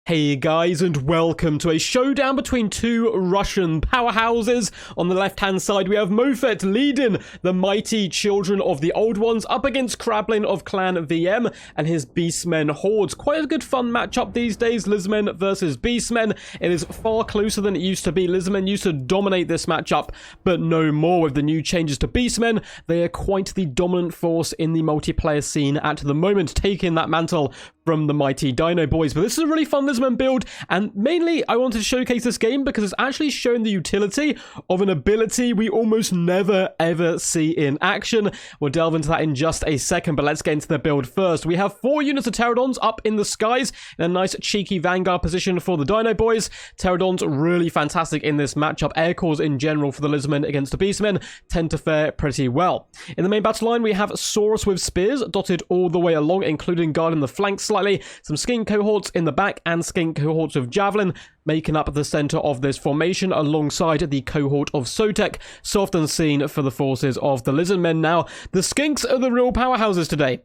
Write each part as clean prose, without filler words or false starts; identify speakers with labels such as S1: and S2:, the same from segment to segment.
S1: Hey guys, and welcome to a showdown between two Russian powerhouses. On the left-hand side, we have Mofet leading the mighty Children of the Old Ones up against Krablin of Clan VM and his Beastmen hordes. Quite a good fun matchup these days, Lizardmen versus Beastmen. It is far closer than it used to be. Lizardmen used to dominate this matchup, but no more with the new changes to Beastmen. They are quite the dominant force in the multiplayer scene at the moment, taking that mantle from the mighty Dino Boys. But this is a really fun Lizardmen build, and mainly I wanted to showcase this game because it's actually shown the utility of an ability we almost never ever see in action. We'll delve into that in just a second, but let's get into the build first. We have 4 units of Pterodons up in the skies in a nice cheeky vanguard position for the Dino Boys. Pterodons really fantastic in this matchup. Air cores in general for the Lizardmen against the Beastmen tend to fare pretty well. In the main battle line, we have Saurus with spears dotted all the way along, including guarding the flanks slightly. Some Skink cohorts in the back and Skink cohorts of Javelin making up the center of this formation alongside the cohort of Sotek, so often seen for the forces of the Lizardmen. Now, the Skinks are the real powerhouses today.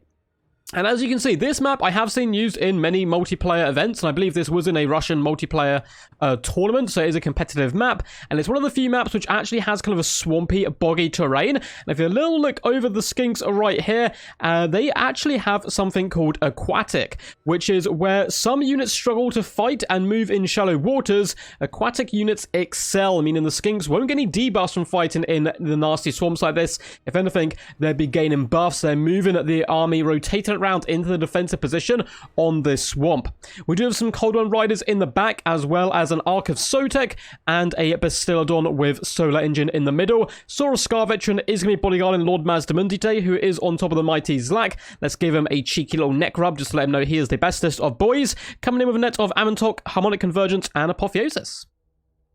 S1: And as you can see, this map I have seen used in many multiplayer events, and I believe this was in a Russian multiplayer tournament, so it is a competitive map, and it's one of the few maps which actually has kind of a swampy, boggy terrain. And if you little look over the Skinks right here, they actually have something called aquatic, which is where some units struggle to fight and move in shallow waters. Aquatic units excel, meaning the Skinks won't get any debuffs from fighting in the nasty swamps like this. If anything, they'll be gaining buffs. They're moving the army, rotating round into the defensive position on this swamp. We do have some Cold One Riders in the back, as well as an Arc of Sotek and a Bastillodon with Solar Engine in the middle. Saurus Scar Veteran is going to be bodyguarding Lord Mazdamundite, who is on top of the mighty Zlak. Let's give him a cheeky little neck rub just to let him know he is the bestest of boys. Coming in with a net of Amantok, Harmonic Convergence, and Apotheosis.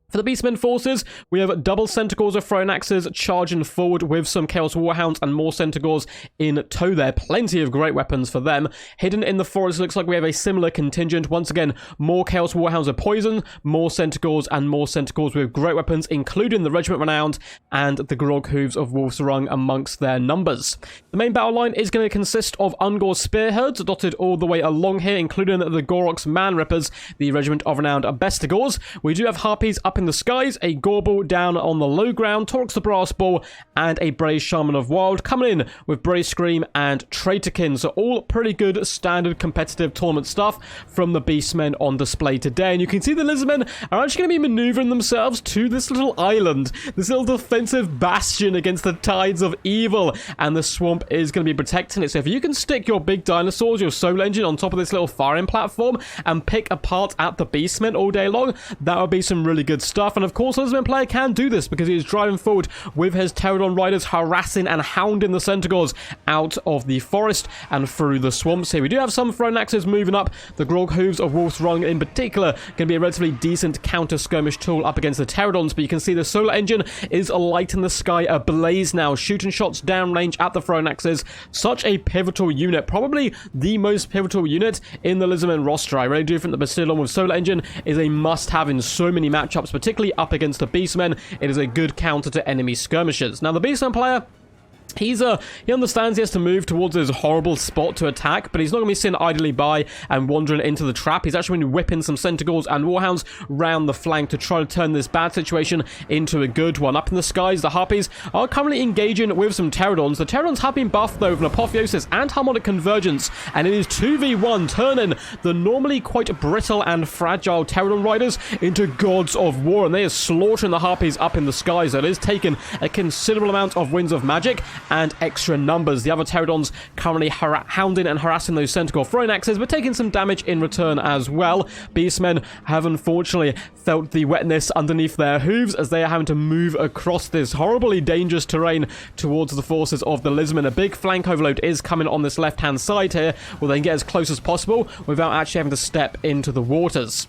S1: For the Beastmen forces, we have double Centaurs of Throwing Axes charging forward with some Chaos Warhounds and more Centaurs in tow there. Plenty of great weapons for them. Hidden in the forest, looks like we have a similar contingent. Once again, more Chaos Warhounds of Poison, more Centaurs, and more Centaurs with great weapons, including the Regiment Renowned and the Grog Hooves of Wolf's Rung amongst their numbers. The main battle line is going to consist of Ungor Spearheads dotted all the way along here, including the Gorox Man Rippers, the Regiment of Renowned Bestigors. We do have Harpies up in the skies, a Gorbel down on the low ground, Torx the Brass Ball, and a Braze Shaman of Wild coming in with Braze Scream and Traitorkin. So all pretty good standard competitive tournament stuff from the Beastmen on display today. And you can see the Lizardmen are actually going to be maneuvering themselves to this little island, this little defensive bastion against the tides of evil, and the swamp is going to be protecting it. So if you can stick your big dinosaurs, your Solar Engine on top of this little firing platform and pick apart at the Beastmen all day long, that would be some really good stuff. And of course, the Lizardmen player can do this because he is driving forward with his Pterodon Riders, harassing and hounding the Centaurs out of the forest and through the swamps here. We do have some Thrown Axes moving up. The Grog Hooves of Wolf's Rung in particular going to be a relatively decent counter-skirmish tool up against the Pterodons, but you can see the Solar Engine is lighting the sky ablaze now, shooting shots downrange at the Thrown Axes. Such a pivotal unit, probably the most pivotal unit in the Lizardmen roster. I really do think the Bastillon with Solar Engine is a must-have in so many matchups, particularly up against the Beastmen. It is a good counter to enemy skirmishers. Now, the Beastmen player, he understands he has to move towards his horrible spot to attack, but he's not going to be sitting idly by and wandering into the trap. He's actually going to be whipping some Centaurs and Warhounds round the flank to try to turn this bad situation into a good one. Up in the skies, the Harpies are currently engaging with some Pterodons. The Pterodons have been buffed, though, with an Apotheosis and Harmonic Convergence, and it is 2v1, turning the normally quite brittle and fragile Pterodon Riders into gods of war, and they are slaughtering the Harpies up in the skies. So it is taking a considerable amount of Winds of Magic and extra numbers. The other Pterodons currently hounding and harassing those Centaur Throwing Axes, but taking some damage in return as well. Beastmen have unfortunately felt the wetness underneath their hooves as they are having to move across this horribly dangerous terrain towards the forces of the Lizardmen. A big flank overload is coming on this left-hand side here, where they can get as close as possible without actually having to step into the waters.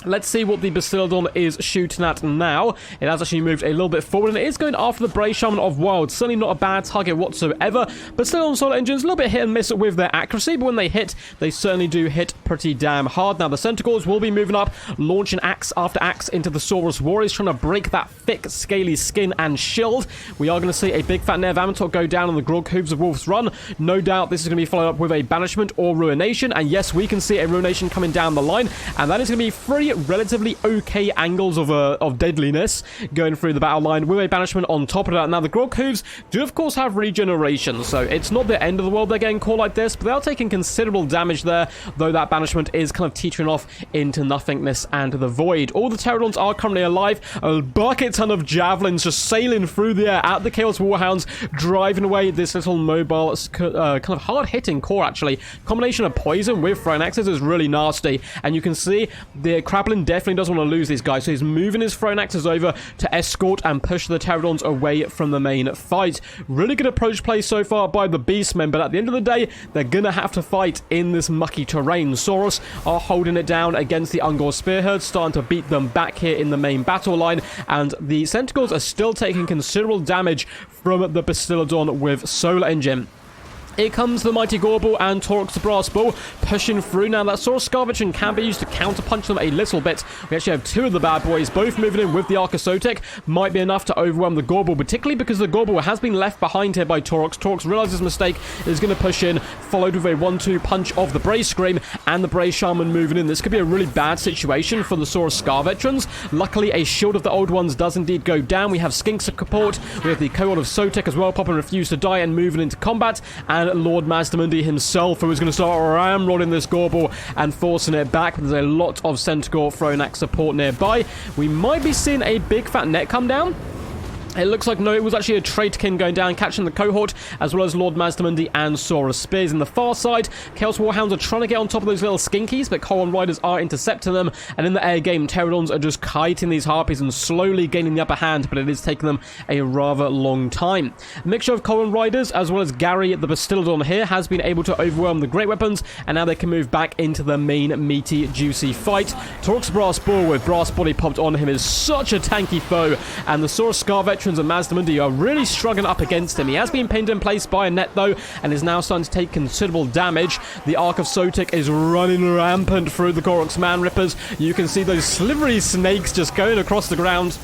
S1: Let's see what the Bastiladon is shooting at now. It has actually moved a little bit forward, and it is going after the Brave Shaman of Wild. Certainly not a bad target whatsoever. Bastiladon Solar Engines, a little bit hit and miss with their accuracy, but when they hit, they certainly do hit pretty damn hard. Now, the Centaurs will be moving up, launching axe after axe into the Saurus Warriors, trying to break that thick, scaly skin and shield. We are going to see a big fat Nev Amator go down on the Grog Hooves of Wolf's Run. No doubt this is going to be followed up with a Banishment or Ruination, and yes, we can see a Ruination coming down the line, and that is going to be 3 relatively okay angles of deadliness going through the battle line with a Banishment on top of that. Now, the Grog Hooves do, of course, have regeneration, so it's not the end of the world they're getting caught like this, but they are taking considerable damage there, though that Banishment is kind of teetering off into nothingness and the void. All the Pterodons are currently alive. A bucket ton of javelins just sailing through the air at the Chaos Warhounds, driving away this little mobile, kind of hard-hitting core, actually. Combination of poison with throwing axes is really nasty, and you can see the Krablin definitely doesn't want to lose these guys, so he's moving his throwing axes over to escort and push the Pterodons away from the main fight. Really good approach play so far by the Beastmen, but at the end of the day, they're gonna have to fight in this mucky terrain. Saurus are holding it down against the Ungor Spearhead, starting to beat them back here in the main battle line, and the Centaurs are still taking considerable damage from the Bastiladon with Solar Engine. Here comes the Mighty Gorbel and Torx the Brass Bull pushing through. Now, that Saurus Scarvetron can be used to counterpunch them a little bit. We actually have 2 of the bad boys both moving in with the Arc of Sotek. Might be enough to overwhelm the Gorbel, particularly because the Gorbel has been left behind here by Torx. Torx realizes his mistake, is going to push in, followed with a 1-2 punch of the Brave Scream and the Brave Shaman moving in. This could be a really bad situation for the Saurus Scarvetrons. Luckily, a Shield of the Old Ones does indeed go down. We have Skinks of support. We have the Cohort of Sotek as well, popping Refuse to Die and moving into combat. And Lord Mazdamundi himself, who is going to start ramrodding this Gorbel and forcing it back. There's a lot of Centaur Thronax support nearby. We might be seeing a big fat net come down. It looks like, no, it was actually a Traderkin going down, catching the Cohort, as well as Lord Mazdamundi and Saurus Spears. In the far side, Chaos Warhounds are trying to get on top of those little Skinkies, but Colon Riders are intercepting them, and in the air game, Pterodons are just kiting these Harpies and slowly gaining the upper hand, but it is taking them a rather long time. A mixture of Colon Riders, as well as Gary, the Bastiladon here, has been able to overwhelm the Great Weapons, and now they can move back into the main, meaty, juicy fight. Torx Brass Bull with Brass Body popped on him is such a tanky foe, and the Saurus Scarvetrons and Mazdamundi are really struggling up against him. He has been pinned in place by a net, though, and is now starting to take considerable damage. The Arc of Sotek is running rampant through the Koroks Man Rippers. You can see those slivery snakes just going across the ground.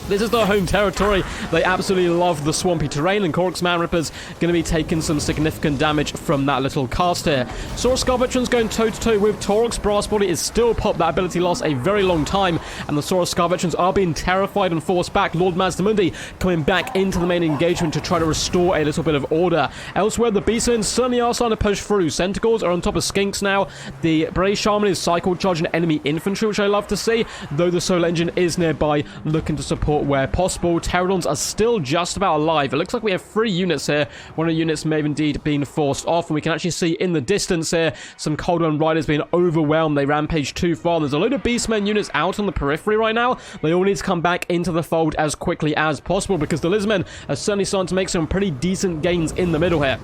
S1: This is their home territory. They absolutely love the swampy terrain, and Koroks Man Rippers going to be taking some significant damage from that little cast here. Saurus Scarvetron's going toe-to-toe with Torx. Brass Body is still popped that ability loss a very long time, and the Saurus Scarvetrons are being terrified and forced back. Lord Mazdamundi coming back into the main engagement to try to restore a little bit of order. Elsewhere, the Beastmen certainly are starting to push through. Centaurs are on top of Skinks now. The Brave Shaman is cycle charging enemy infantry, which I love to see, though the Solar Engine is nearby looking to support where possible. Pterodons are still just about alive. It looks like we have 3 units here. One of the units may have indeed been forced off, and we can actually see in the distance here some Cold One Riders being overwhelmed. They rampage too far. There's a load of Beastmen units out on the periphery right now. They all need to come back into the fold as quickly as possible, because the Lizardmen are certainly starting to make some pretty decent gains in the middle here.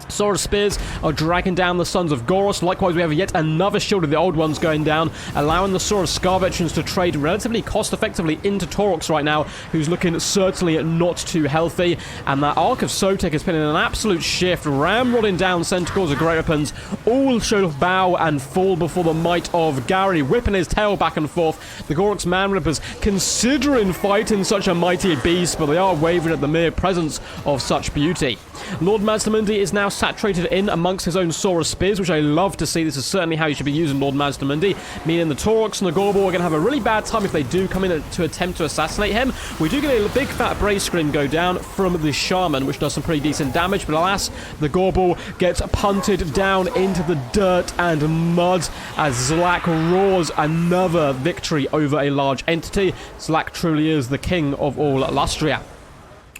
S1: Saurus Spears are dragging down the Sons of Goros. Likewise, we have yet another Shield of the Old Ones going down, allowing the Saurus Scarvetrons to trade relatively cost-effectively into Torx right now, who's looking certainly not too healthy. And that Arc of Sotek has been in an absolute shift, ramrodding down Centaurs of Great Weapons. All show bow and fall before the might of Gary, whipping his tail back and forth. The Koroks Man Rippers considering fighting such a mighty beast, but they are wavering at the mere presence of such beauty. Lord Mazdamundi is now saturated in amongst his own Saurus Spears, which I love to see. This is certainly how you should be using Lord Mazdamundi, meaning the Torx and the Gorbel are going to have a really bad time if they do come in to attempt to assassinate him. We do get a big fat Brave Scream go down from the Shaman, which does some pretty decent damage, but alas, the Gorbel gets punted down into the dirt and mud as Zlak roars another victory over a large entity. Zlak truly is the king of all Lustria.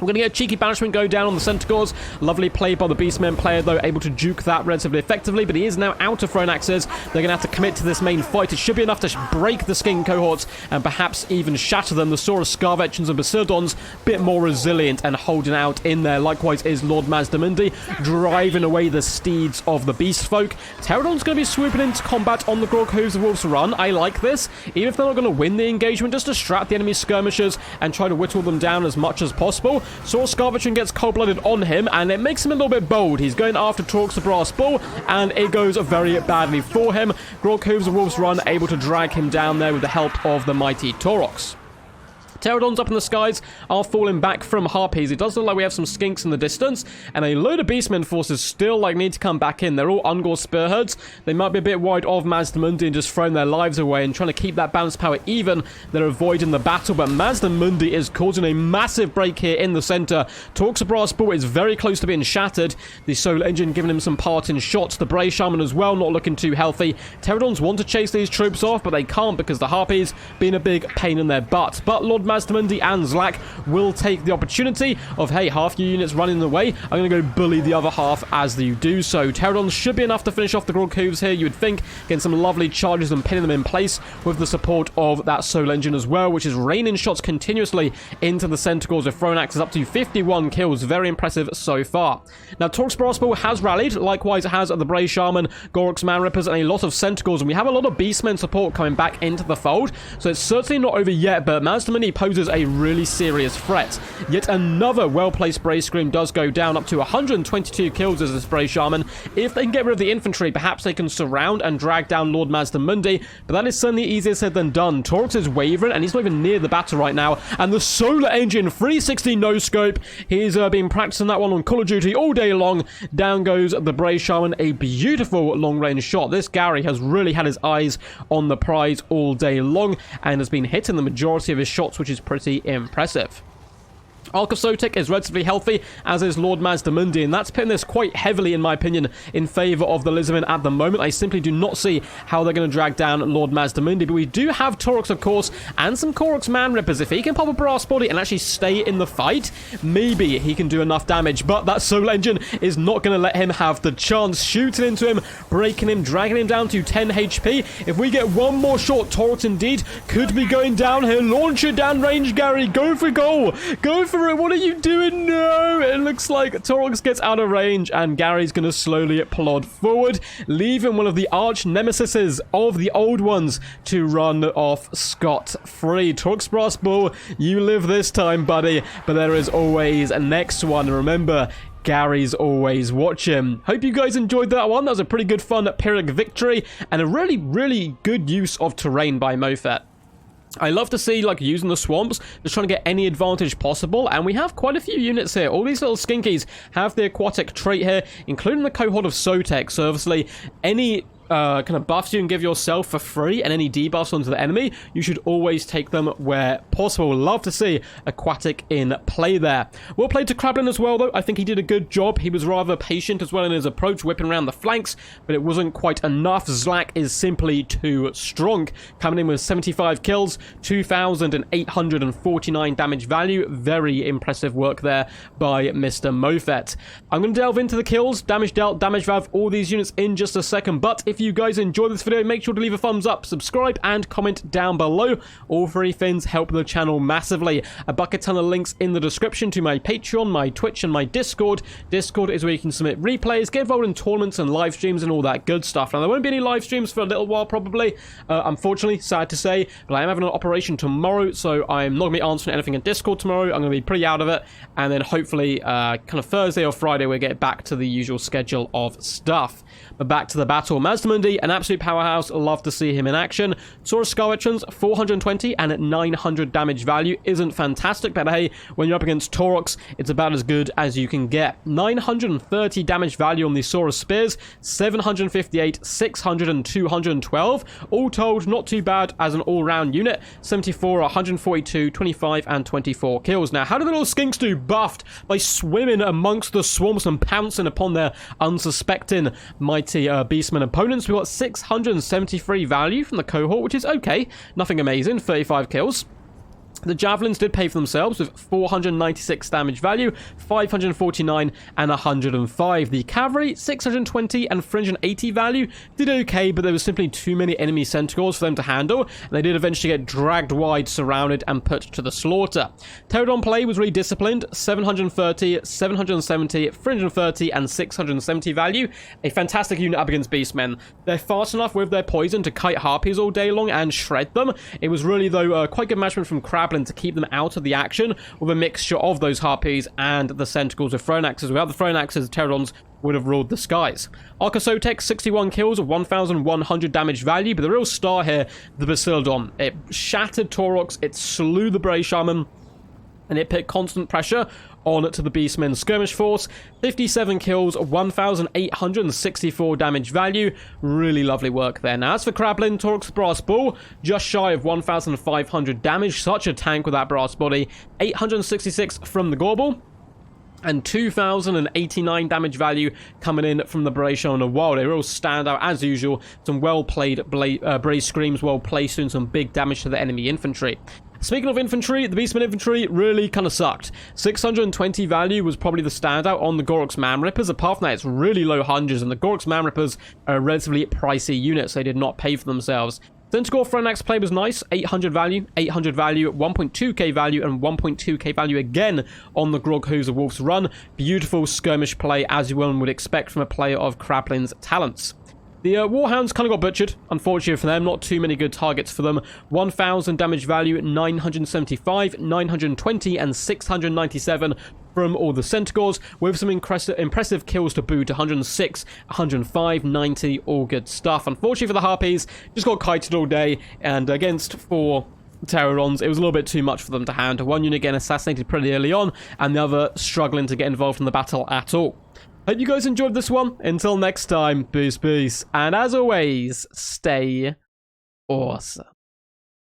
S1: We're going to get a cheeky banishment go down on the Centaurs. Lovely play by the Beastmen player, though, able to juke that relatively effectively, but he is now out of thrown axes. They're going to have to commit to this main fight. It should be enough to break the Skink cohorts and perhaps even shatter them. The Saurus Scarvetchins and Basirdons, bit more resilient and holding out in there. Likewise is Lord Mazdamundi, driving away the steeds of the Beast folk. Pterodon's going to be swooping into combat on the Grog Hooves of Wolf's Run. I like this. Even if they're not going to win the engagement, just distract the enemy skirmishers and try to whittle them down as much as possible. Saurus Scarvetchin gets cold-blooded on him, and it makes him a little bit bold. He's going after Torx the Brass Bull, and it goes very badly for him. Grog Hooves of Wolf's Run able to drag him down there with the help of the mighty Taurox. Pterodons up in the skies are falling back from Harpies. It does look like we have some Skinks in the distance, and a load of Beastmen forces still need to come back in. They're all Ungor Spearheads. They might be a bit wide of Mazdamundi and just throwing their lives away and trying to keep that balance power even. They're avoiding the battle, but Mazdamundi is causing a massive break here in the center. Torx the Brass Bull is very close to being shattered. The Solar Engine giving him some parting shots. The Bray Shaman as well, not looking too healthy. Pterodons want to chase these troops off, but they can't because the Harpies being a big pain in their butt. But Lord Mazdamundi and Zlak will take the opportunity of, hey, half your units running away. I'm going to go bully the other half as you do so. Pterodons should be enough to finish off the Grog Hooves here, you would think, getting some lovely charges and pinning them in place with the support of that Soul Engine as well, which is raining shots continuously into the Centaurs with thrown axes up to 51 kills. Very impressive so far. Now, Torx Brass Bull has rallied. Likewise, it has the Bray Shaman, Gorok's Man Rippers, and a lot of Centaurs. And we have a lot of Beastmen support coming back into the fold. So it's certainly not over yet, but Mazdamundi poses a really serious threat. Yet another well-placed Bray Scream does go down, up to 122 kills as this Bray Shaman. If they can get rid of the infantry, perhaps they can surround and drag down Lord Mazdamundi, but that is certainly easier said than done. Torx is wavering, and he's not even near the battle right now, and the Solar Engine, 360 no-scope. He's been practicing that one on Call of Duty all day long. Down goes the Bray Shaman, a beautiful long-range shot. This Gary has really had his eyes on the prize all day long, and has been hitting the majority of his shots, which is pretty impressive. Ark of Sotek is relatively healthy, as is Lord Mazdamundi, and that's putting this quite heavily, in my opinion, in favour of the Lizardmen at the moment. I simply do not see how they're going to drag down Lord Mazdamundi, but we do have Taurox, of course, and some Korok's Man Rippers. If he can pop a brass body and actually stay in the fight, maybe he can do enough damage, but that Soul Engine is not going to let him have the chance. Shooting into him, breaking him, dragging him down to 10 HP. If we get one more shot, Taurox indeed could be going down here. Launch it down range, Gary. Go for goal. Go for it. What are you doing? No! It looks like Taurox gets out of range, and Gary's going to slowly plod forward, leaving one of the arch nemesises of the old ones to run off scot-free. Taurox Brass Bull, you live this time, buddy, but there is always a next one. Remember, Gary's always watching. Hope you guys enjoyed that one. That was a pretty good fun Pyrrhic victory, and a really, really good use of terrain by Mofet. I love to see, using the swamps, just trying to get any advantage possible, and we have quite a few units here. All these little skinkies have the aquatic trait here, including the cohort of Sotek, so obviously any kind of buffs you can give yourself for free and any debuffs onto the enemy, you should always take them where possible. Love to see aquatic in play there. Well played to Krablin as well, though. I think he did a good job. He was rather patient as well in his approach, whipping around the flanks, but it wasn't quite enough. Zlak is simply too strong, coming in with 75 kills, 2,849 damage value. Very impressive work there by Mr. Mofet. I'm going to delve into the kills, damage dealt, damage valve, all these units in just a second, but if you guys enjoyed this video, make sure to leave a thumbs up, subscribe, and comment down below. All three things help the channel massively. A bucket ton of links in the description to my Patreon, my Twitch, and my Discord. Discord is where you can submit replays, get involved in tournaments and live streams and all that good stuff. Now, there won't be any live streams for a little while, probably. Unfortunately, sad to say, but I am having an operation tomorrow, so I'm not going to be answering anything in Discord tomorrow. I'm going to be pretty out of it, and then hopefully kind of Thursday or Friday we'll get back to the usual schedule of stuff. But back to the battle. Mazdamundi, an absolute powerhouse. Love to see him in action. Saurus Scarvetchins, 420 and 900 damage value. Isn't fantastic, but hey, when you're up against Taurox, it's about as good as you can get. 930 damage value on the Saurus Spears, 758, 600, and 212. All told, not too bad as an all-round unit. 74, 142, 25, and 24 kills. Now, how do the little Skinks do? Buffed by swimming amongst the swamps and pouncing upon their unsuspecting mighty Beastmen opponents. We've got 673 value from the cohort, which is okay. Nothing amazing. 35 kills. The javelins did pay for themselves with 496 damage value, 549 and 105. The cavalry, 620 and 380 value, did okay, but there was simply too many enemy centaurs for them to handle, and they did eventually get dragged wide, surrounded, and put to the slaughter. Pterodon play was really disciplined, 730, 770, 330, and 670 value. A fantastic unit up against Beastmen. They're fast enough with their poison to kite harpies all day long and shred them. It was really, though, quite good management from Krablin to keep them out of the action with a mixture of those harpies and the centicles with thrown axes. Without the thrown axes, Pterodons would have ruled the skies. Archosotex, 61 kills of 1,100 damage value, but the real star here, the Basilodon. It shattered Taurox, it slew the Bray Shaman, and it put constant pressure on to the Beastmen skirmish force. 57 kills, 1,864 damage value. Really lovely work there. Now, as for Krablin, Taurox Brass Bull, just shy of 1,500 damage. Such a tank with that brass body. 866 from the Gorbel, and 2,089 damage value coming in from the Bray Shaman of Wild. A real standout, as usual. Some well-played Bray Screams, well-placed, doing some big damage to the enemy infantry. Speaking of infantry, the Beastmen infantry really kind of sucked. 620 value was probably the standout on the Gorox Man Rippers. Apart from that, it's really low hundreds, and the Gorox Man Rippers are a relatively pricey unit, so they did not pay for themselves. Centaur Thronax play was nice, 800 value, 1.2k value, and 1.2k value again on the Grog Hooves of Wolf's Run. Beautiful skirmish play, as one would expect from a player of Krablin's talents. The Warhounds kind of got butchered, unfortunately for them. Not too many good targets for them. 1,000 damage value, 975, 920, and 697 from all the Centaurs, with some impressive kills to boot. 106, 105, 90, all good stuff. Unfortunately for the Harpies, just got kited all day, and against 4 Pterodons, it was a little bit too much for them to handle. One unit getting assassinated pretty early on, and the other struggling to get involved in the battle at all. Hope you guys enjoyed this one. Until next time, peace, and as always, stay awesome.